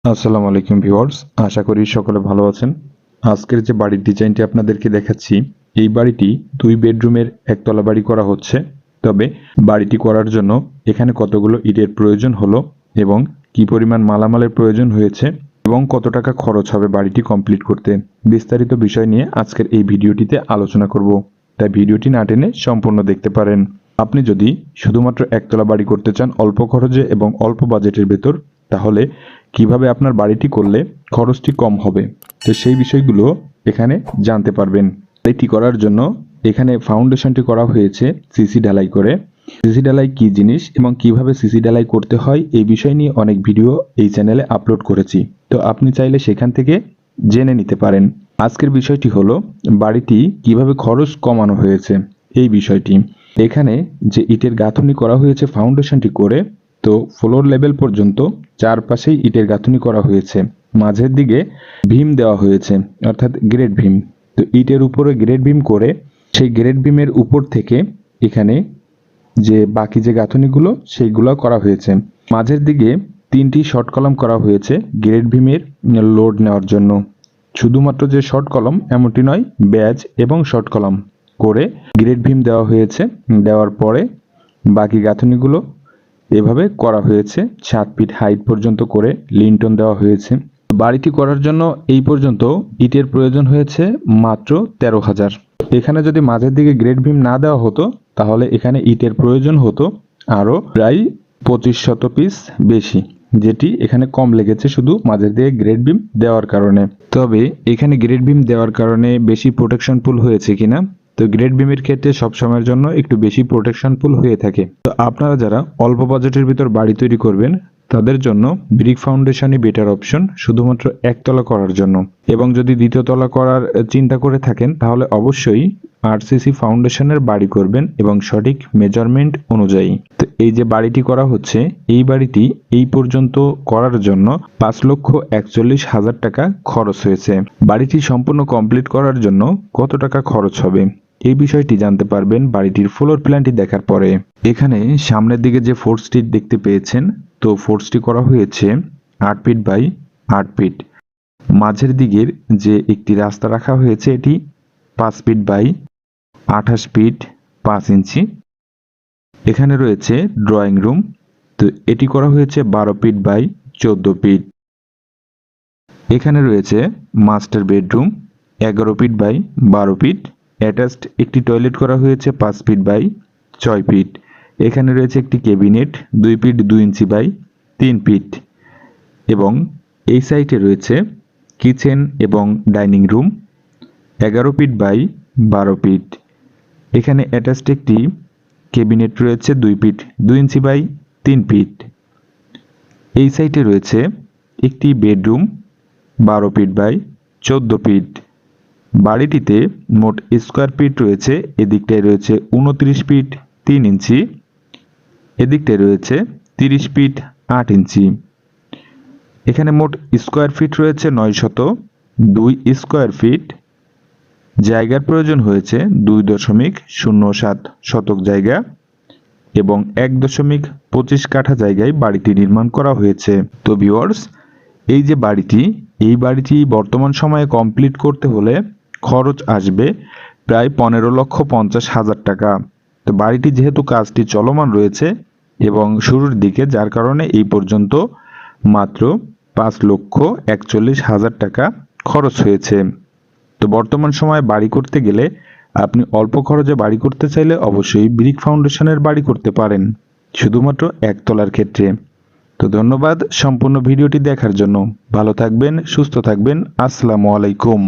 আসসালামু আলাইকুম ভিউয়ার্স, আশা করি সকলে ভালো আছেন। আজকের যে বাড়ির ডিজাইনটি আপনাদেরকে দেখাচ্ছি, এই বাড়িটি 2 বেডরুমের একতলা বাড়ি করা হচ্ছে। তবে বাড়িটি করার জন্য এখানে কতগুলো ইটের প্রয়োজন হলো এবং কি পরিমাণ মালামালের প্রয়োজন হয়েছে এবং কত টাকা খরচ হবে বাড়িটি কমপ্লিট করতে, বিস্তারিত বিষয় নিয়ে আজকের এই ভিডিওটিতে আলোচনা করব। তাই ভিডিওটি না টেনে সম্পূর্ণ দেখতে পারেন। আপনি যদি শুধুমাত্র একতলা বাড়ি করতে চান অল্প খরচে এবং অল্প বাজেটের ভেতর, তাহলে কিভাবে আপনার বাড়িটি করলে খরচটি কম হবে, তো সেই বিষয়গুলো এখানে জানতে পারবেন। এটি করার জন্য এখানে ফাউন্ডেশনটি করা হয়েছে সিসি ঢালাই করে। সিসি ঢালাই কি জিনিস এবং কিভাবে সিসি ঢালাই করতে হয় এই বিষয় নিয়ে অনেক ভিডিও এই চ্যানেলে আপলোড করেছি, তো আপনি চাইলে সেখান থেকে জেনে নিতে পারেন। আজকের বিষয়টি হলো বাড়িটি কিভাবে খরচ কমানো হয়েছে এই বিষয়টি। এখানে যে ইটের গাঁথনি করা হয়েছে ফাউন্ডেশনটি করে, তো ফ্লোর লেভেল পর্যন্ত চারপাশেই ইটের গাঁথনি করা হয়েছে। মাঝের দিকে ভীম দেওয়া হয়েছে, অর্থাৎ গ্রেড ভীম। তো ইটের উপরে গ্রেড ভীম করে সেই গ্রেড ভীমের উপর থেকে এখানে যে বাকি যে গাঁথনিগুলো সেইগুলো করা হয়েছে। মাঝের দিকে 3টি শর্ট কলাম করা হয়েছে গ্রেড ভীমের লোড নেওয়ার জন্য। শুধুমাত্র যে শর্ট কলাম এমনটি নয়, ব্যাজ এবং শর্ট কলাম করে গ্রেড ভীম দেওয়া হয়েছে। দেওয়ার পরে বাকি গাঁথনিগুলো এভাবে করা হয়েছে। 7 ফিট হাইট পর্যন্ত করে লিন্টন দেওয়া হয়েছে। বাড়িটি করার জন্য এই পর্যন্ত ইটের প্রয়োজন হয়েছে মাত্র 13,000। এখানে যদি মাঝের দিকে গ্রেড ভীম না দেওয়া হতো তাহলে এখানে ইটের প্রয়োজন হতো আরও প্রায় 2500 পিস বেশি, যেটি এখানে কম লেগেছে শুধু মাঝের দিকে গ্রেড ভীম দেওয়ার কারণে। তবে এখানে গ্রেড ভীম দেওয়ার কারণে বেশি প্রোটেকশন পুল হয়েছে কিনা, তো গ্রেড বিমের ক্ষেত্রে সবসময়ের জন্য একটু বেশি প্রোটেকশন পুল হয়ে থাকে। তো আপনারা যারা অল্প বাজেটের ভিতর বাড়ি তৈরি করবেন তাদের জন্য ব্রিক ফাউন্ডেশনই বেটার অপশন, শুধুমাত্র একতলা করার জন্য। এবং যদি দ্বিতীয় তলা করার চিন্তা করে থাকেন তাহলে অবশ্যই আরসিসি ফাউন্ডেশনের বাড়ি করবেন এবং সঠিক মেজারমেন্ট অনুযায়ী। তো এই যে বাড়িটি করা হচ্ছে, এই বাড়িটি এই পর্যন্ত করার জন্য 5,41,000 টাকা খরচ হয়েছে। বাড়িটি সম্পূর্ণ কমপ্লিট করার জন্য কত টাকা খরচ হবে এই বিষয়টি জানতে পারবেন বাড়িটির ফ্লোর প্ল্যানটি দেখার পরে। এখানে সামনের দিকে যে ফোর্সটি দেখতে পেয়েছেন, তো ফোর্সটি করা হয়েছে 8 ফিট বাই 8 ফিট। মাঝের দিকের যে একটি রাস্তা রাখা হয়েছে এটি 5 ফিট বাই 28 ফিট 5 ইঞ্চি। এখানে রয়েছে ড্রয়িং রুম, তো এটি করা হয়েছে 12 ফিট বাই 14 ফিট। এখানে রয়েছে master bedroom 11 feet by 12 feet. Attached একটি টয়লেট করা হয়েছে 5 ফিট বাই 6 ফিট। এখানে রয়েছে একটি cabinet 2 feet 2 inch by 3 feet. এবং এই সাইডে রয়েছে কিচেন এবং dining room 11 feet by 12 feet. এখানে অ্যাটাচড একটি ক্যাবিনেট রয়েছে 2 ফিট 2 ইঞ্চি বাই 3 ফিট। এই সাইডে রয়েছে একটি বেডরুম 12 ফিট বাই 14 ফিট। বাড়িটিতে মোট স্কোয়ার ফিট রয়েছে, এদিকটায় রয়েছে 29 ফিট 3 ইঞ্চি, এদিকটায় রয়েছে 30 ফিট 8 ইঞ্চি। এখানে মোট স্কোয়ার ফিট রয়েছে 902 স্কোয়ার ফিট। জায়গার প্রয়োজন হয়েছে 2.07 শতক জায়গা এবং 1.25 কাঠা জায়গায় বাড়িটি নির্মাণ করা হয়েছে। তো ভিউয়ার্স, এই যে বাড়িটি, এই বাড়িটি বর্তমান সময়ে কমপ্লিট করতে হলে খরচ আসবে প্রায় 15,50,000 টাকা। তো বাড়িটি যেহেতু কাজটি চলমান রয়েছে এবং শুরুর দিকে, যার কারণে এই পর্যন্ত মাত্র 5,41,000 টাকা খরচ হয়েছে। তো বর্তমান সময়ে বাড়ি করতে গেলে আপনি অল্প খরচে বাড়ি করতে চাইলে অবশ্যই ব্রিক ফাউন্ডেশনের বাড়ি করতে পারেন, শুধুমাত্র একতলার ক্ষেত্রে। তো ধন্যবাদ সম্পূর্ণ ভিডিওটি দেখার জন্য। ভালো থাকবেন, সুস্থ থাকবেন। আসসালামু আলাইকুম।